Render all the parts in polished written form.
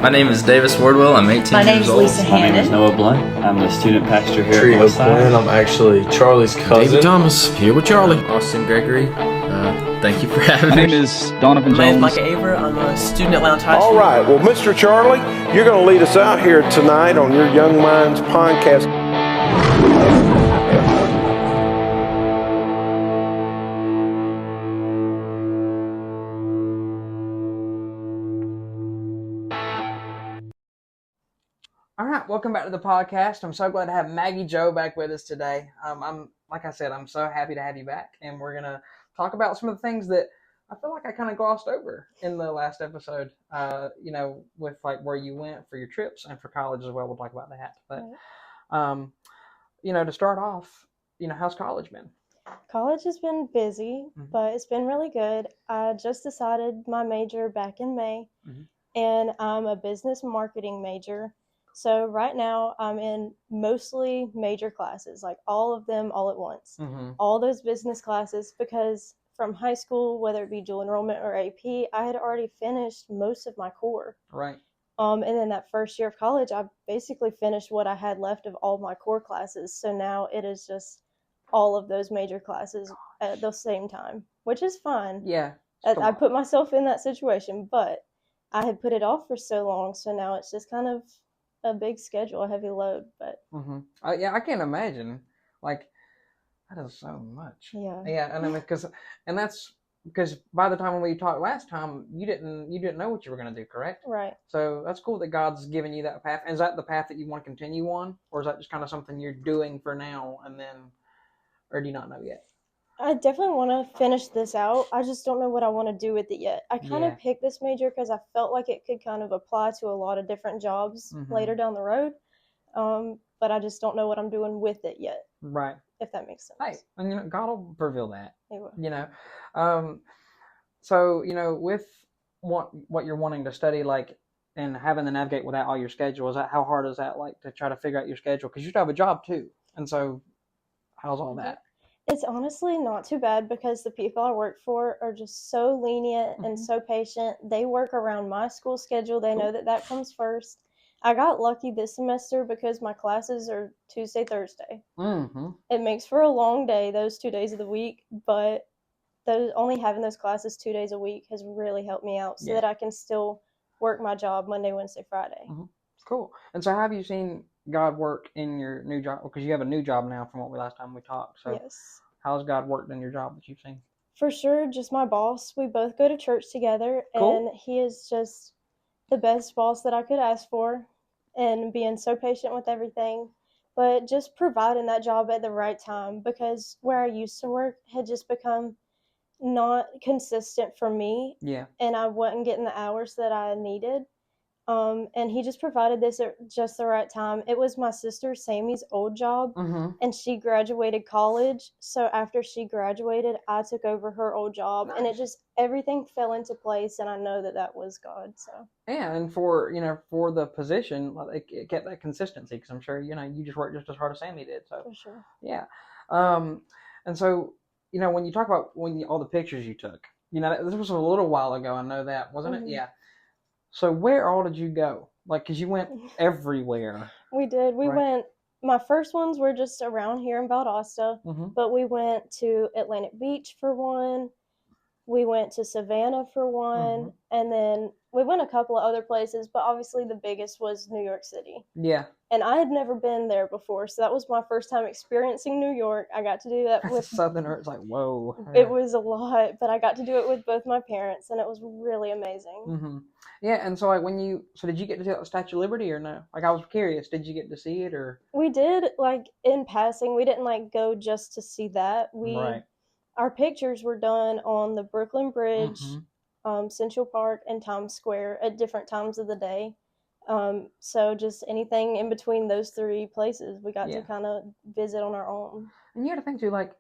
My name is Davis Wardwell. I'm 18 My name years is old. Lisa My name is Hannon. Noah Blunt. I'm the student pastor here Trio at Westside. Quinn. I'm actually Charlie's cousin. David Thomas, here with Charlie. Austin Gregory. Thank you for having My me. name is Donovan My name is Jones. Micah Aver. I'm a student at Lounge High All School. right. Well, Mr. Charlie, you're going to lead us out here tonight on your Young Minds podcast. All right, welcome back to the podcast. I'm so glad to have Maggie Jo back with us today. I'm like I said, I'm so happy to have you back, and we're gonna talk about some of the things that I feel like I kind of glossed over in the last episode. With like where you went for your trips and for college as well. We'll talk about that. But to start off, how's college been? College has been busy, but it's been really good. I just decided my major back in May, and I'm a business marketing major. So right now I'm in mostly major classes, like all of them all at once. All those business classes, because from high school, whether it be dual enrollment or AP, I had already finished most of my core. Right. And then that first year of college, I basically finished what I had left of all my core classes. So now it is just all of those major classes at the same time, which is fine. Yeah. I put myself in that situation, but I had put it off for so long. So now it's just kind of a big schedule, a heavy load. But I can't imagine. Like, that is so much. Yeah. And I mean, that's because by the time when we talked last time, you didn't know what you were going to do, correct? Right. So that's cool that God's given you that path. Is that the path that you want to continue on, or is that just kind of something you're doing for now, or do you not know yet? I definitely want to finish this out. I just don't know what I want to do with it yet. I kind of picked this major because I felt like it could kind of apply to a lot of different jobs later down the road. But I just don't know what I'm doing with it yet. Right. If that makes sense. Hey, and God will reveal that. He will. With what you're wanting to study, like, and having to navigate without all your schedule, how hard is that, like, to try to figure out your schedule? Because you still have a job too, and so how's all that? It's honestly not too bad because the people I work for are just so lenient and so patient. They work around my school schedule. They know that comes first. I got lucky this semester because my classes are Tuesday, Thursday. It makes for a long day, those 2 days of the week, but only having those classes 2 days a week has really helped me out so that I can still work my job Monday, Wednesday, Friday. Cool. And so have you seen God work in your new job? Because you have a new job now from last time we talked. So yes. How's God worked in your job that you've seen? For sure, just my boss. We both go to church together, and he is just the best boss that I could ask for, and being so patient with everything, but just providing that job at the right time, because where I used to work had just become not consistent for me. Yeah. And I wasn't getting the hours that I needed. And he just provided this at just the right time. It was my sister Sammy's old job, and she graduated college. So after she graduated, I took over her old job, and it just, everything fell into place. And I know that was God. So yeah, and for the position, it kept that consistency, because I'm sure you just worked just as hard as Sammy did. So for sure, yeah. And so when you talk about all the pictures you took, this was a little while ago. I know that, wasn't it? Yeah. So where all did you go? Like, because you went everywhere. We did. We went, my first ones were just around here in Valdosta, but we went to Atlantic Beach for one. We went to Savannah for one. And then we went a couple of other places, but obviously the biggest was New York City. Yeah. And I had never been there before, so that was my first time experiencing New York. I got to do that with Southerner. It's like, whoa. It was a lot, but I got to do it with both my parents, and it was really amazing. Yeah, and so like did you get to see the Statue of Liberty or no? Like, I was curious, did you get to see it or? We did, like, in passing. We didn't like go just to see that. Our pictures were done on the Brooklyn Bridge, Central Park, and Times Square at different times of the day. So just anything in between those three places, we got to kind of visit on our own. And you had to think too, like,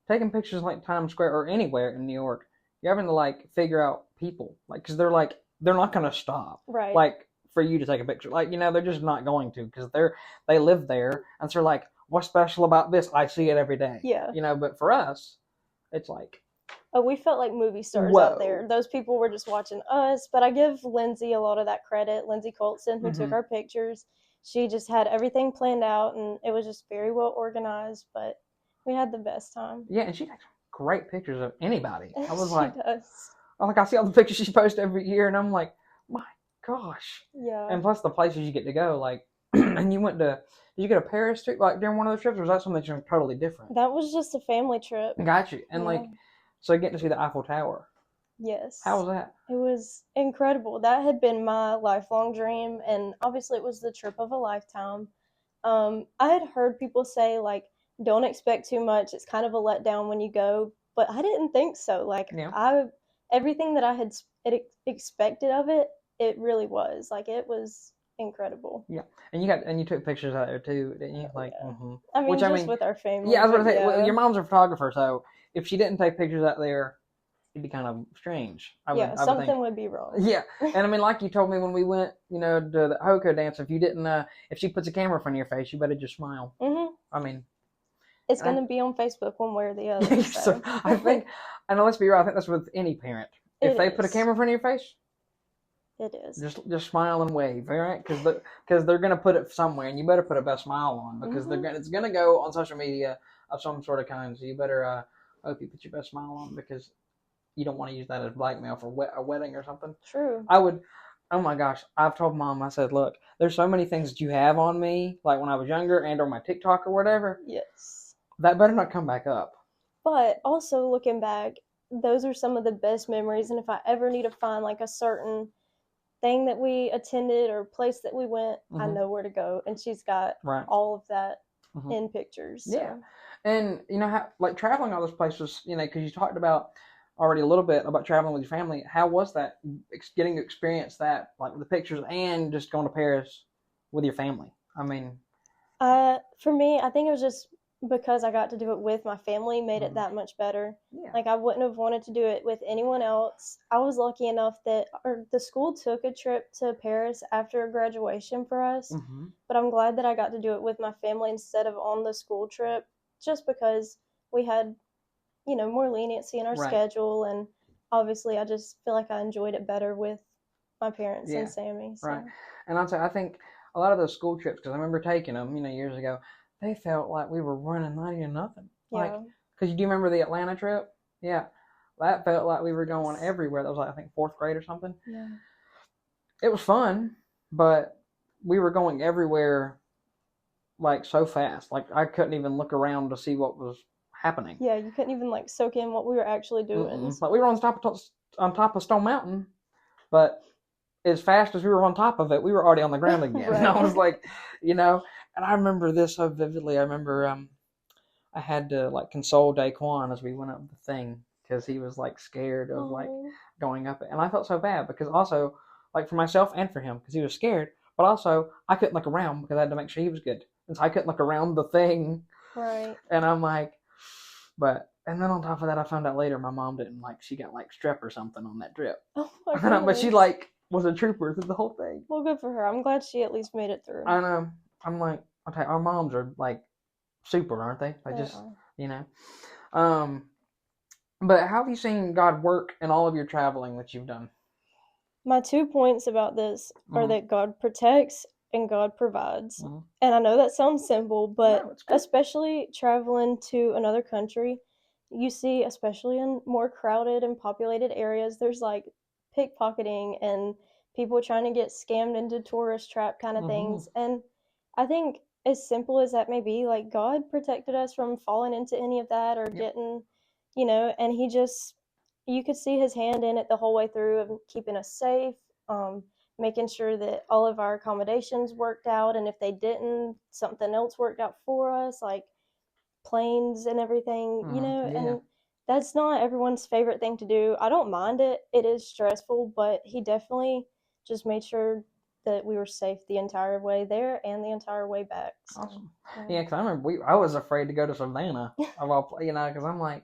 taking pictures like Times Square or anywhere in New York, you're having to like figure out people, like, because they're not going to stop, right? Like, for you to take a picture, like, they're just not going to, because they live there, and so they're like, what's special about this? I see it every day. Yeah. But for us, it's like, we felt like movie stars Whoa. out there. Those people were just watching us. But I give Lindsay a lot of that credit. Lindsay Colson, who took our pictures, she just had everything planned out, and it was just very well organized. But we had the best time. Yeah, and she takes great pictures of anybody. I was She like, does. I see all the pictures she posts every year, and I'm like, my gosh. Yeah. And plus the places you get to go, like, and you went to, did you go to Paris too, like during one of those trips, or was that something totally different? That was just a family trip. Got you. And like, so getting to see the Eiffel Tower. Yes. How was that? It was incredible. That had been my lifelong dream, and obviously it was the trip of a lifetime. I had heard people say, like, don't expect too much. It's kind of a letdown when you go, but I didn't think so. Like, everything that I had expected of it, it really was. Like, it was incredible. Yeah, and you took pictures out there too, didn't you? Like, I mean, with our family. Yeah, I was going to say, well, your mom's a photographer, so if she didn't take pictures out there, it'd be kind of strange. Something would be wrong. Yeah, and I mean, like you told me when we went, to the Hoko dance, if you didn't, if she puts a camera in front of your face, you better just smile. I mean, it's going to be on Facebook one way or the other. So I think, and let's be real, I think that's with any parent. If they put a camera in front of your face, it is. Just smile and wave, all right? Because they're going to put it somewhere, and you better put a best smile on, because it's going to go on social media of some sort of kind. So you better hope you put your best smile on, because you don't want to use that as blackmail for a wedding or something. True. I would. Oh my gosh! I've told Mom. I said, look, there's so many things that you have on me, like when I was younger, and or my TikTok or whatever. Yes. That better not come back up. But also looking back, those are some of the best memories. And if I ever need to find like a certain thing that we attended or place that we went, I know where to go. And she's got all of that in pictures. So. Yeah. And how, like, traveling all those places, because you talked about already a little bit about traveling with your family. How was that, getting to experience that, like with the pictures and just going to Paris with your family? I mean, for me, I think it was just because I got to do it with my family made it that much better. Yeah. Like, I wouldn't have wanted to do it with anyone else. I was lucky enough that the school took a trip to Paris after graduation for us, but I'm glad that I got to do it with my family instead of on the school trip, just because we had, more leniency in our schedule, and obviously I just feel like I enjoyed it better with my parents and Sammy. So. Right. And I'll say, I think a lot of those school trips, because I remember taking them, years ago, they felt like we were running 90 to nothing. Like, because do you remember the Atlanta trip? Yeah. That felt like we were going everywhere. That was like, I think, 4th grade or something. Yeah. It was fun, but we were going everywhere, like, so fast. Like, I couldn't even look around to see what was happening. Yeah, you couldn't even, like, soak in what we were actually doing. Like, we were on top of Stone Mountain, but as fast as we were on top of it, we were already on the ground again. And I was like, and I remember this so vividly. I remember I had to, like, console Daquan as we went up the thing, because he was, like, scared of like going up it. And I felt so bad, because also, like, for myself and for him, because he was scared, but also I couldn't look around because I had to make sure he was good. And so I couldn't look around the thing. Right. And I'm like, and then on top of that, I found out later my mom didn't, like, she got, like, strep or something on that trip. Oh my goodness. But she, like, was a trooper through the whole thing. Well, good for her. I'm glad she at least made it through. I know. I'm like, okay, our moms are, like, super, aren't they? They just, But how have you seen God work in all of your traveling that you've done? My 2 points about this are that God protects and God provides. And I know that sounds simple, but especially traveling to another country, you see, especially in more crowded and populated areas, there's like pickpocketing and people trying to get scammed into tourist trap kind of things. And I think, as simple as that may be, like, God protected us from falling into any of that or getting, and he just, you could see his hand in it the whole way through of keeping us safe, making sure that all of our accommodations worked out, and if they didn't, something else worked out for us, like planes and everything, and that's not everyone's favorite thing to do. I don't mind it. It is stressful, but he definitely just made sure that we were safe the entire way there and the entire way back. So, awesome. Yeah, because I remember I was afraid to go to Savannah, of all, because I'm like,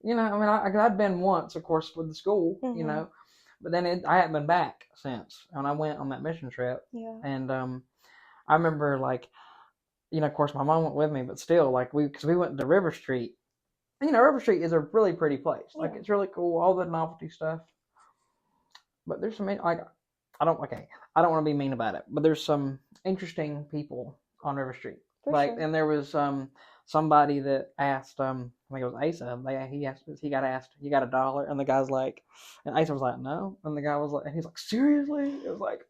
I mean, I'd been once, of course, with the school, but then I hadn't been back since. And I went on that mission trip. Yeah. And I remember, like, of course, my mom went with me, but still, like, because we went to River Street, you know, River Street is a really pretty place. Like, Yeah. it's really cool, all the novelty stuff. But there's some, like, I don't want to be mean about it, but there's some interesting people on River Street. For Like, sure. and there was somebody that asked, I think it was Asa. He got asked, "You got $1?" And the guy's like, and Asa was like, "No." And the guy was like, and he's like, "Seriously?" It was like,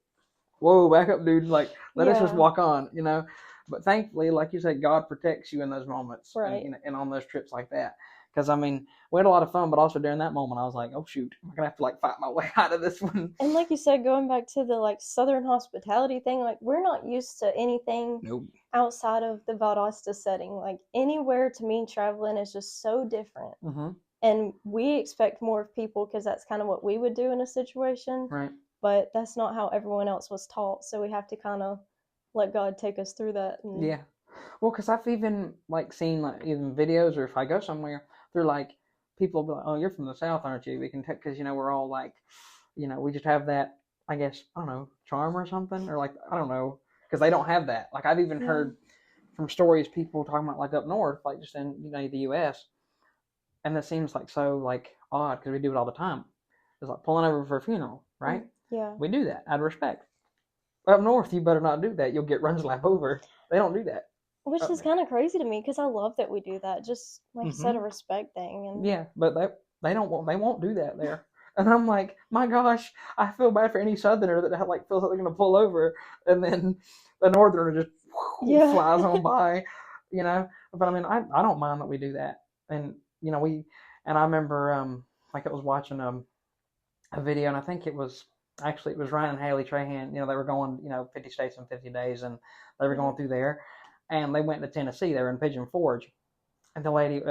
whoa, back up, dude. Like, let us just Yeah. walk on, you know. But thankfully, like you said, God protects you in those moments, Right. and on those trips like that. Because I mean, we had a lot of fun, but also during that moment, I was like, "Oh shoot, I'm gonna have to like fight my way out of this one." And like you said, going back to the like Southern hospitality thing, like we're not used to anything Nope. outside of the Valdosta setting. Like anywhere to me traveling is just so different. Mm-hmm. And we expect more of people because that's kind of what we would do in a situation. Right. But that's not how everyone else was taught. So we have to kind of let God take us through that. And Yeah. Well, because I've even like seen like even videos, or if I go somewhere, they're like, people will be like, "Oh, you're from the South, aren't you?" We can take, because you know we're all like, you know, we just have that, I guess, I don't know, charm or something, or like, I don't know, because they don't have that. Like, I've even Yeah. heard from stories people talking about like up north, like just in, you know, the U.S. And that seems like so like odd because we do it all the time. It's like pulling over for a funeral, right? yeah. We do that out of respect. Up north, you better not do that. You'll get run slap over. They don't do that. Which is kind of crazy to me because I love that we do that. Just like you said, a respect thing. And Yeah, but they won't do that there. And I'm like, my gosh, I feel bad for any Southerner that like feels like they're gonna pull over, and then the Northerner just Yeah. flies on by, you know. But I mean, I don't mind that we do that, and you know and I remember like I was watching a video, and I think it was Ryan and Haley Trahan. You know, they were going 50 states in 50 days, and they were going through there, and they went to Tennessee. They were in Pigeon Forge. And the lady,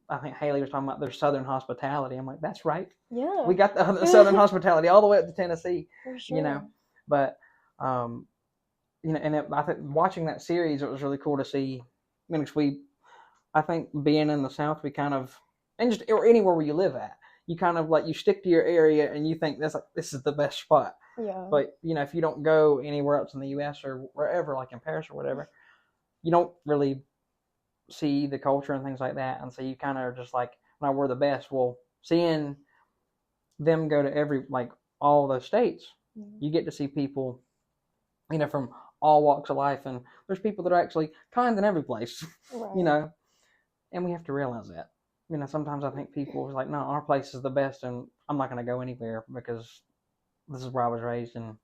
I think Haley was talking about their Southern hospitality. I'm like, that's right. yeah. We got the Southern hospitality all the way up to Tennessee, For sure. you know. But, you know, and I think watching that series, it was really cool to see. I mean, I think being in the South, we kind of, and just or anywhere where you live at, you kind of like you stick to your area and you think this is the best spot. Yeah. But you know, if you don't go anywhere else in the U.S. or wherever, like in Paris or whatever, you don't really see the culture and things like that, and so you kind of are just like, no, we're the best. Well, seeing them go to all those states, you get to see people, you know, from all walks of life, and there's people that are actually kind in every place, Right. you know, and we have to realize that. You know, sometimes I think people are like, no, our place is the best, and I'm not going to go anywhere because this is where I was raised, and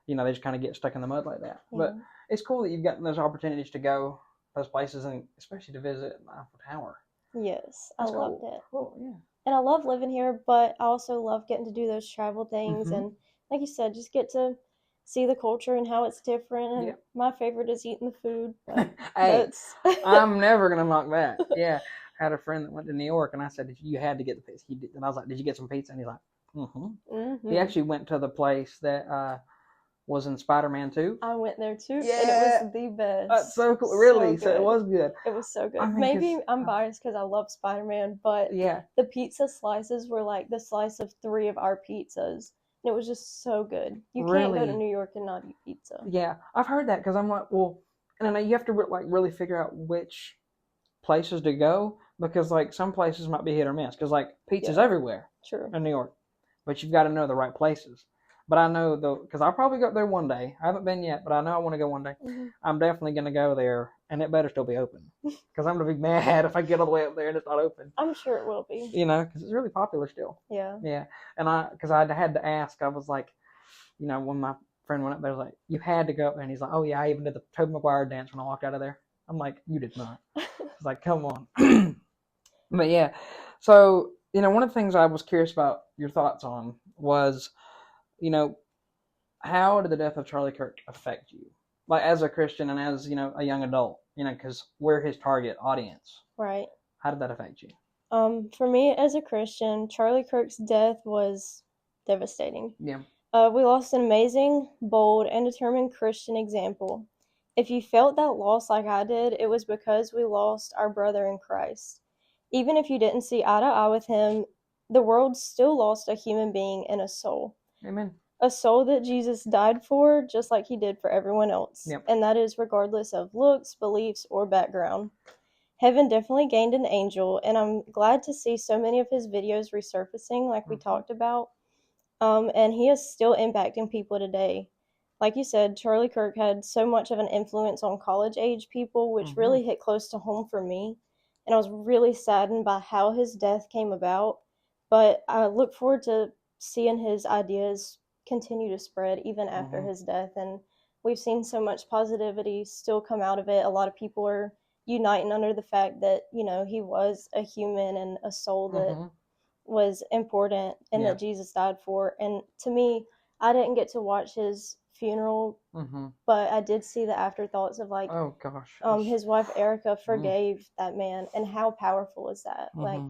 you know, they just kind of get stuck in the mud like that. Yeah. But it's cool that you've gotten those opportunities to go those places, and especially to visit Eiffel Tower. Yes, That's I loved cool. it. Cool, yeah. And I love living here, but I also love getting to do those travel things. Mhm. And like you said, just get to see the culture and how it's different. And Yeah. my favorite is eating the food. But Hey, that's I'm never gonna knock that. Yeah, I had a friend that went to New York, and I said, you had to get the pizza. He did, and I was like, did you get some pizza? And he's like, mm-hmm. Mhm. He actually went to the place that was in Spider-Man 2. I went there too, Yeah. and it was the best. That's so cool. Really, so it good. was good. It was so good. I mean, Maybe 'cause, I'm biased because I love Spider-Man, but Yeah, the pizza slices were like the slice of 3 of our pizzas. And it was just so good. You can't go to Really? New York and not eat pizza. yeah. I've heard that because I'm like, well, and I know you have to like really figure out which places to go, because like some places might be hit or miss, because like pizza's Yeah. everywhere True. in New York, but you've got to know the right places. But I know though, because I'll probably go there one day. I haven't been yet, but I know I want to go one day. Mhm. I'm definitely going to go there, and it better still be open, because I'm going to be mad if I get all the way up there and it's not open. I'm sure it will be. You know, because it's really popular still. Yeah. Yeah, and because I had to ask, I was like, you know, when my friend went up there, I was like, you had to go up there, and he's like, oh yeah, I even did the Tobey Maguire dance when I walked out of there. I'm like, you did not. I was like, come on. But yeah, so you know, one of the things I was curious about your thoughts on was, you know, how did the death of Charlie Kirk affect you, like as a Christian and as, you know, a young adult, you know, because we're his target audience. Right. How did that affect you? For me as a Christian, Charlie Kirk's death was devastating. Yeah. We lost an amazing, bold, and determined Christian example. If you felt that loss like I did, it was because we lost our brother in Christ. Even if you didn't see eye to eye with him, the world still lost a human being and a soul. Amen. A soul that Jesus died for, just like he did for everyone else. Yep. And that is regardless of looks, beliefs, or background. heaven definitely gained an angel, and I'm glad to see so many of his videos resurfacing, like we talked about. And he is still impacting people today. Like you said, Charlie Kirk had so much of an influence on college-age people, which really hit close to home for me. And I was really saddened by how his death came about. But I look forward to seeing his ideas continue to spread even after his death. And we've seen so much positivity still come out of it. A lot of people are uniting under the fact that, you know, he was a human and a soul that was important and that Jesus died for. And to me, I didn't get to watch his funeral, but I did see the afterthoughts of like, oh gosh, his wife Erica forgave that man, and how powerful is that? Like,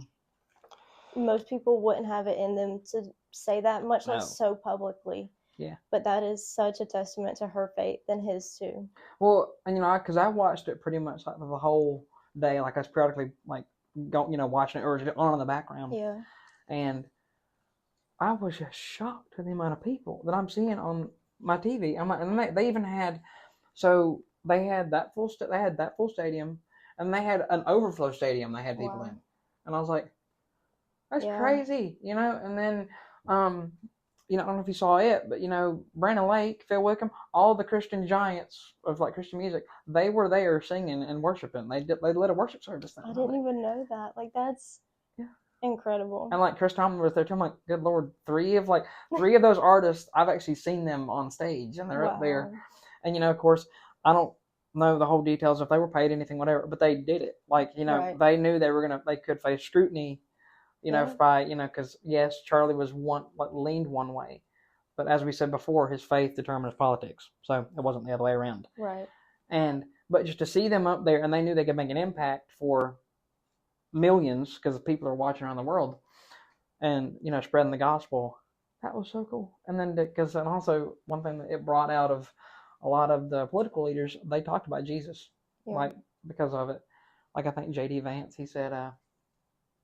most people wouldn't have it in them to say that, much less so publicly. Yeah, but that is such a testament to her faith and his too. Well, and you know, because I watched it pretty much like the whole day, like I was periodically like go, you know, watching it or just on in the background. Yeah. And I was just shocked at the amount of people that I'm seeing on my TV. I'm like, and they even had, so they had that full stadium, and they had an overflow stadium. They had people in, and I was like, that's crazy, you know. And then, you know, I don't know if you saw it, but you know, Brandon Lake, Phil Wickham, all the Christian giants of like Christian music, they were there singing and worshiping. They led a worship service. I didn't even know that. Like, that's incredible. And like Chris Tomlin was there too. I'm like, good Lord, three of those artists, I've actually seen them on stage, and they're up there. And you know, of course, I don't know the whole details if they were paid anything, whatever, but they did it. Like, you know, they knew they could face scrutiny, you know, by, you know, because yes, Charlie was leaned one way, but as we said before, his faith determined his politics, so it wasn't the other way around. Right. But just to see them up there, and they knew they could make an impact for millions because people are watching around the world, and you know, spreading the gospel. That was so cool. And then and also one thing that it brought out of a lot of the political leaders, they talked about Jesus, like because of it. Like I think J.D. Vance, he said,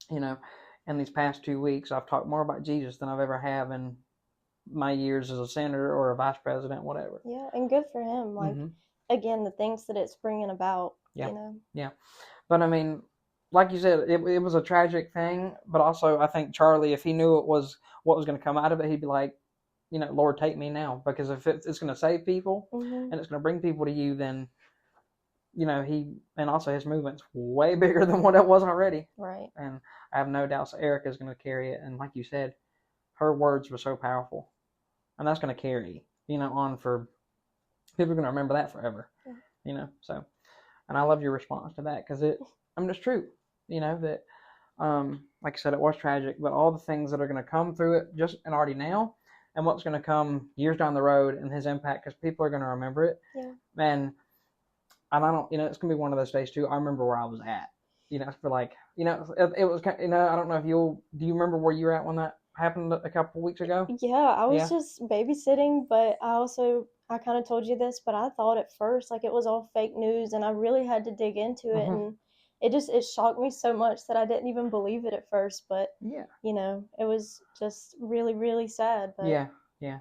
you know, in these past 2 weeks, I've talked more about Jesus than I've ever have in my years as a senator or a vice president, whatever. Yeah, and good for him. Like, again, the things that it's bringing about, you know. Yeah. But I mean, like you said, it was a tragic thing, but also I think Charlie, if he knew it was what was going to come out of it, he'd be like, you know, Lord, take me now, because if it's going to save people and it's going to bring people to you, then, you know, and also his movement's way bigger than what it was already. Right. And I have no doubts that Erica's going to carry it. And like you said, her words were so powerful, and that's going to carry, you know, on for people are going to remember that forever, you know. So, and I love your response to that, because it's true, you know, that, like I said, it was tragic, but all the things that are going to come through it just and already now, and what's going to come years down the road, and his impact, because people are going to remember it. Yeah. And I don't, you know, it's going to be one of those days too. I remember where I was at, you know, for like, you know, it was, you know, I don't know if do you remember where you were at when that happened a couple of weeks ago? Yeah, I was just babysitting, but I kind of told you this, but I thought at first like it was all fake news, and I really had to dig into it, and it shocked me so much that I didn't even believe it at first. But you know, it was just really, really sad. But yeah.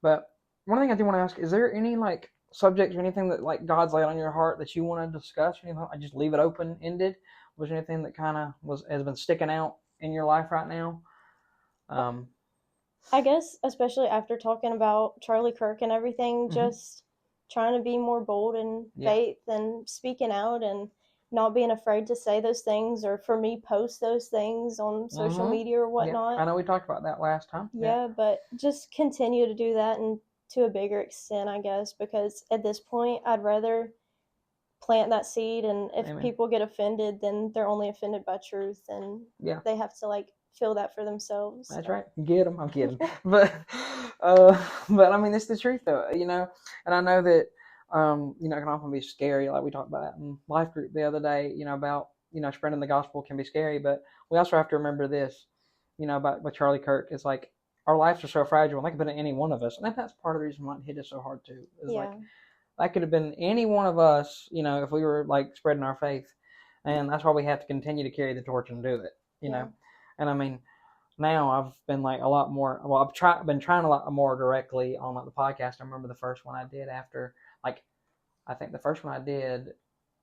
But one thing I do want to ask, is there any like subjects or anything that like God's laid on your heart that you want to discuss? Or anything? I just leave it open ended. Was there anything that kind of has been sticking out in your life right now? I guess especially after talking about Charlie Kirk and everything, just trying to be more bold in faith and speaking out and not being afraid to say those things, or for me, post those things on social media or whatnot. I know we talked about that last time. Yeah, but just continue to do that, and to a bigger extent, I guess, because at this point, I'd rather plant that seed, and if people get offended, then they're only offended by truth, and they have to like feel that for themselves. That's right. Get them. I'm kidding. but I mean, it's the truth though, you know, and I know that, you know, it can often be scary. Like we talked about that in life group the other day, you know, about, you know, spreading the gospel can be scary, but we also have to remember this, you know, about with Charlie Kirk, is like our lives are so fragile, and that could have been any one of us. And that's part of the reason why it hit us so hard too. Is like, that could have been any one of us, you know, if we were like spreading our faith. And that's why we have to continue to carry the torch and do it, you know. And I mean, now I've been like a lot more, well, I've been trying a lot more directly on like the podcast. I remember the first one I did after, like, I think the first one I did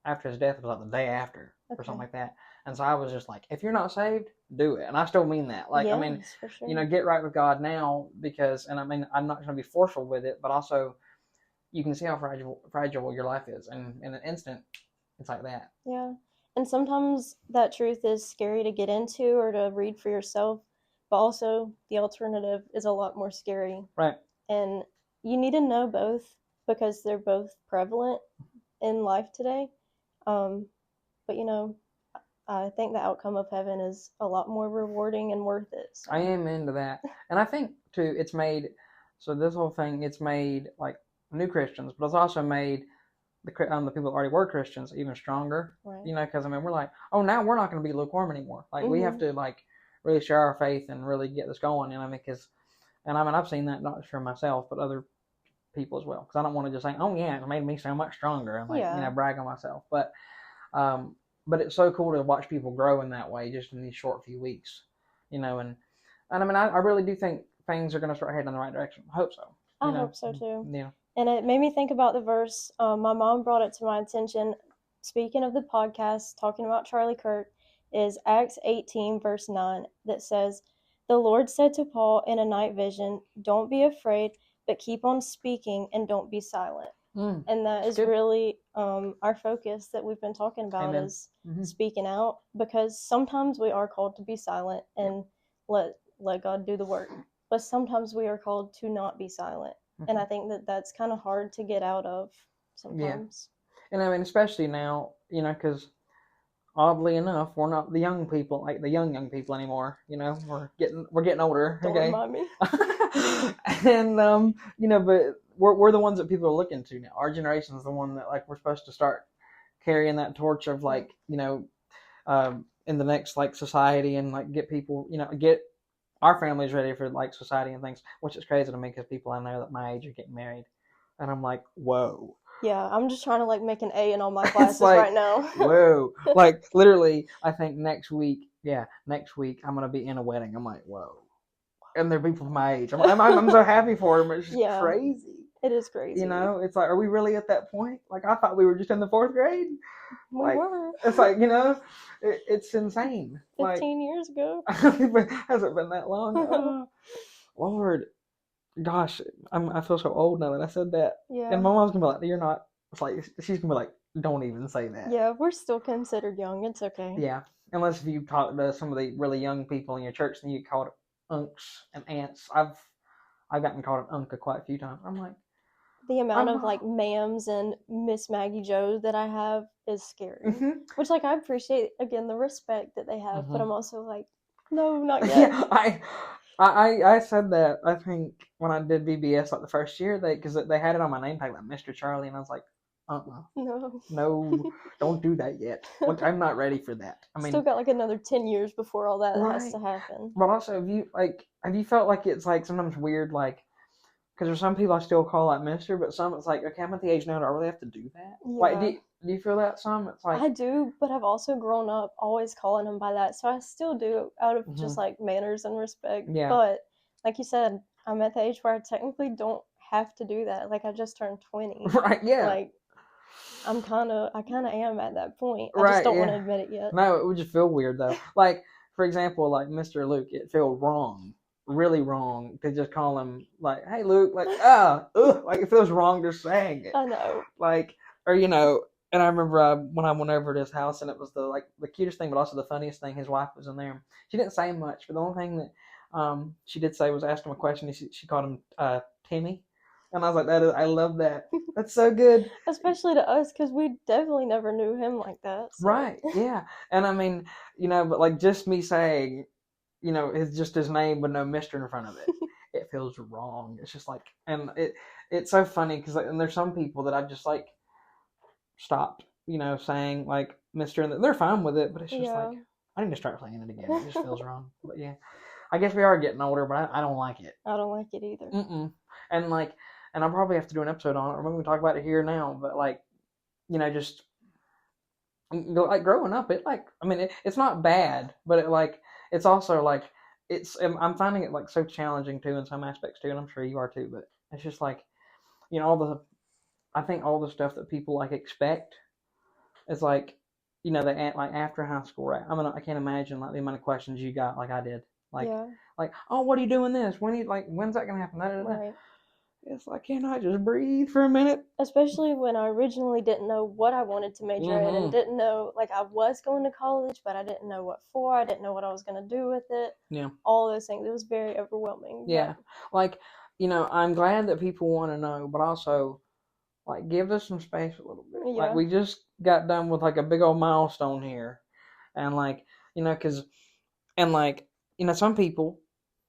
after his death was like the day after. or something like that. And so I was just like, if you're not saved, do it. And I still mean that. Like, I mean, Yes, for sure. get right with God now because, and I mean, I'm not going to be forceful with it, but also you can see how fragile your life is. And in an instant, it's like that. Yeah. And sometimes that truth is scary to get into or to read for yourself, but also the alternative is a lot more scary. Right. And you need to know both because they're both prevalent in life today. But, I think the outcome of heaven is a lot more rewarding and worth it. So. I am into that. And I think, too, it's made like new Christians, but it's also made the people that already were Christians even stronger. Right. Because, I mean, we're like, oh, now we're not going to be lukewarm anymore. Like, we have to, like, really share our faith and really get this going, I've seen that not just for myself, but other people as well. Because I don't want to just say, oh, yeah, it made me so much stronger and, brag on myself. But it's so cool to watch people grow in that way just in these short few weeks, and I mean, I really do think things are going to start heading in the right direction. I hope so. I hope so too. Yeah. And it made me think about the verse. My mom brought it to my attention. Speaking of the podcast, talking about Charlie Kirk, is Acts 18, verse 9, that says, "The Lord said to Paul in a night vision, 'Don't be afraid, but keep on speaking and don't be silent.'" And that is really our focus that we've been talking about. Amen. Is speaking out, because sometimes we are called to be silent and let God do the work. But sometimes we are called to not be silent. And I think that's kind of hard to get out of sometimes. Yeah. And I mean, especially now, because oddly enough, we're not the young people, like the young people anymore. We're getting older. Don't remind me. And but we're the ones that people are looking to now. Our generation is the one that like we're supposed to start carrying that torch of like in the next like society and like get people get our families ready for like society and things, which is crazy to me because people I know that my age are getting married, and I'm like, whoa. Yeah, I'm just trying to like make an A in all my classes right now. Whoa. Like literally, I think next week I'm gonna be in a wedding. I'm like, whoa. And they're people my age. I'm so happy for them. It's just crazy. It is crazy. It's like, are we really at that point? Like, I thought we were just in the 4th grade. We were. It's like, it's insane. 15 years ago. Hasn't been that long. Lord, gosh, I feel so old now that I said that. Yeah. And my mom's gonna be like, you're not. It's like she's gonna be like, don't even say that. Yeah, we're still considered young. It's okay. Yeah, unless if you talk to some of the really young people in your church, then you call it unks and aunts. I've gotten called an uncle quite a few times. I'm like, the amount of like ma'ams and Miss Maggie Jo that I have is scary. Which like I appreciate again the respect that they have, but I'm also like, no, not yet. Yeah, I said that I think when I did VBS like the first year because they had it on my name tag like Mr. Charlie, and I was like, no, don't do that yet. Look, I'm not ready for that. I mean, still got like another 10 years before all that has to happen. But also, have you felt like it's like sometimes weird, like, because there's some people I still call like Mr., but some it's like, okay, I'm at the age now, do I really have to do that? Yeah. Like, do you feel that some? It's like, I do, but I've also grown up always calling him by that, so I still do out of just like manners and respect. Yeah. But like you said, I'm at the age where I technically don't have to do that. Like I just turned 20. Right. Yeah. Like I kind of am at that point. I just don't want to admit it yet. No, it would just feel weird though. Like for example, like Mr. Luke, it feels wrong. Really wrong to just call him like, hey Luke, like like it feels wrong just saying it. I know. Like, or and I remember when I went over to his house and it was the cutest thing, but also the funniest thing. His wife was in there. She didn't say much, but the only thing that she did say was asked him a question. She called him Timmy, and I was like, I love that. That's so good. Especially to us because we definitely never knew him like that. So. Right? Yeah. And I mean, but like just me saying. It's just his name with no Mr. in front of it. It feels wrong. It's just like, and it's so funny because and there's some people that I've just like stopped, saying like Mr. and they're fine with it, but it's just like I need to start saying it again. It just feels wrong. But yeah, I guess we are getting older, but I don't like it. I don't like it either. And like, and I'll probably have to do an episode on it, or maybe we can talk about it here now. But like, just like growing up, it's not bad, but it like. It's also like I'm finding it like so challenging too in some aspects too, and I'm sure you are too. But it's just like, I think all the stuff that people like expect is like like after high school, right? I can't imagine like the amount of questions you got like I did. Yeah. Like, oh, what are you doing this? When's that gonna happen? Right. It's like, can I just breathe for a minute? Especially when I originally didn't know what I wanted to major in and didn't know, like, I was going to college, but I didn't know what for. I didn't know what I was going to do with it. Yeah. All those things. It was very overwhelming. Yeah. Like, I'm glad that people want to know, but also, like, give us some space a little bit. Yeah. Like, we just got done with, like, a big old milestone here. And, like, some people,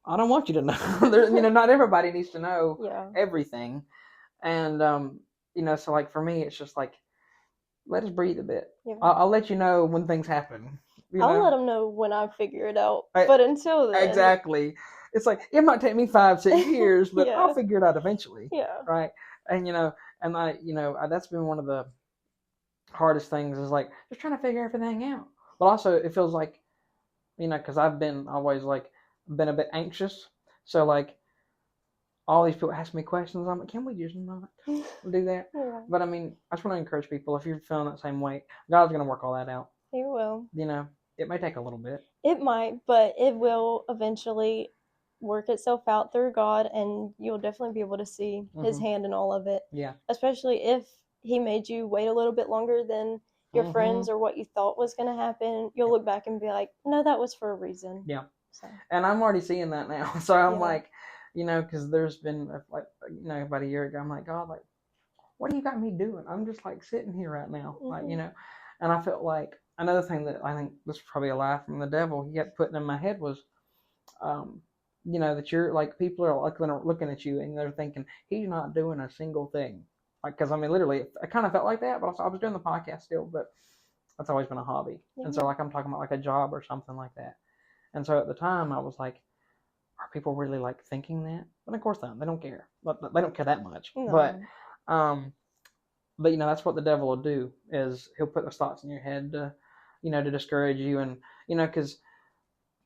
I don't want you to know. Not everybody needs to know everything. And, so like for me, it's just like, let us breathe a bit. Yeah. I'll let you know when things happen. I'll let them know when I figure it out. But until then. Exactly. It's like, it might take me 5-6 years, but I'll figure it out eventually. Yeah. Right. And, that's been one of the hardest things is like, just trying to figure everything out. But also it feels like, because I've been always like, been a bit anxious, so like all these people ask me questions, I'm like, can we just not do that? Yeah. But I just want to encourage people, if you're feeling that same way, God's going to work all that out. He will. It may take a little bit. It might, but it will eventually work itself out through God, and you'll definitely be able to see His hand in all of it. Yeah. Especially if He made you wait a little bit longer than your friends or what you thought was going to happen, you'll look back and be like, no, that was for a reason. Yeah. So. And I'm already seeing that now. So I'm like, because there's been about a year ago, I'm like, God, like, what do you got me doing? I'm just like sitting here right now, like, and I felt like another thing that I think this is probably a lie from the devil. He kept putting in my head was, that you're like, people are like looking at you and they're thinking he's not doing a single thing. Like, because literally, I kind of felt like that, but I was doing the podcast still, but that's always been a hobby. Mm-hmm. And so like, I'm talking about like a job or something like that. And so at the time I was like, are people really like thinking that? But of course they don't care. But they don't care that much. No. But that's what the devil will do, is he'll put those thoughts in your head to, to discourage you. And, because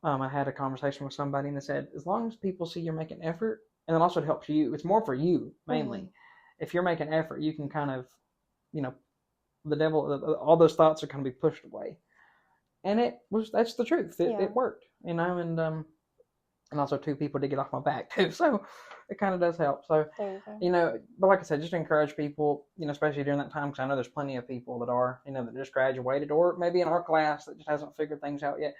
I had a conversation with somebody and they said, as long as people see you're making effort, and then also it helps you, it's more for you mainly. Mm-hmm. If you're making effort, you can kind of, the devil, all those thoughts are going to be pushed away. And that's the truth. It worked, and also 2 people did get off my back too. So it kind of does help. So, but like I said, just to encourage people, especially during that time, because I know there's plenty of people that are, that just graduated, or maybe in our class that just hasn't figured things out yet.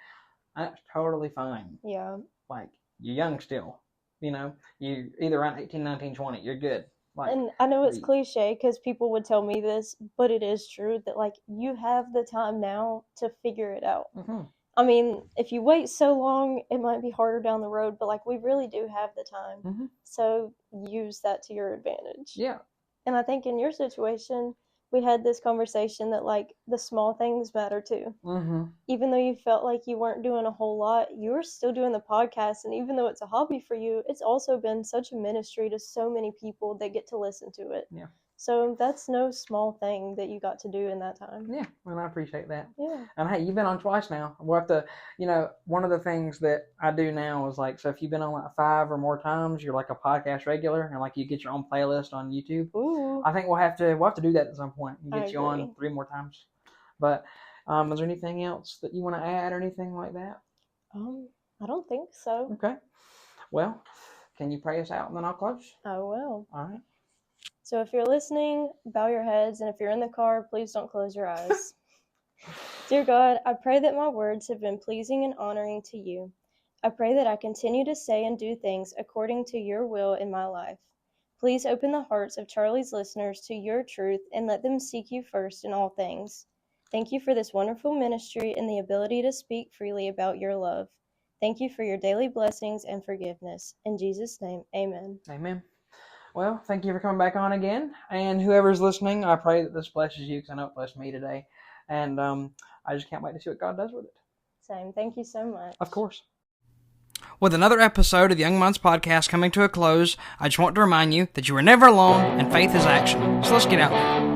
That's totally fine. Yeah. Like, you're young still, you either around 18, 19, 20, you're good. Like, and I know it's cliche because people would tell me this, but it is true that, like, you have the time now to figure it out. Mm-hmm. If you wait so long, it might be harder down the road, but, like, we really do have the time. Mm-hmm. So use that to your advantage. Yeah. And I think in your situation, we had this conversation that, like, the small things matter too. Mm-hmm. Even though you felt like you weren't doing a whole lot, you were still doing the podcast. And even though it's a hobby for you, it's also been such a ministry to so many people that get to listen to it. Yeah. So that's no small thing that you got to do in that time. Yeah, and I appreciate that. Yeah. And hey, you've been on twice now. We'll have to, one of the things that I do now is like, so if you've been on like 5 or more times, you're like a podcast regular, and like you get your own playlist on YouTube. Ooh. I think we'll have to do that at some point and get you on 3 more times. But is there anything else that you want to add or anything like that? I don't think so. Okay. Well, can you pray us out and then I'll close? I will. All right. So if you're listening, bow your heads, and if you're in the car, please don't close your eyes. Dear God, I pray that my words have been pleasing and honoring to you. I pray that I continue to say and do things according to your will in my life. Please open the hearts of Charlie's listeners to your truth and let them seek you first in all things. Thank you for this wonderful ministry and the ability to speak freely about your love. Thank you for your daily blessings and forgiveness. In Jesus' name, amen. Amen. Well, thank you for coming back on again. And whoever's listening, I pray that this blesses you, because I know it blessed me today. And I just can't wait to see what God does with it. Same. Thank you so much. Of course. With another episode of the Young Minds Podcast coming to a close, I just want to remind you that you are never alone and faith is action. So let's get out there.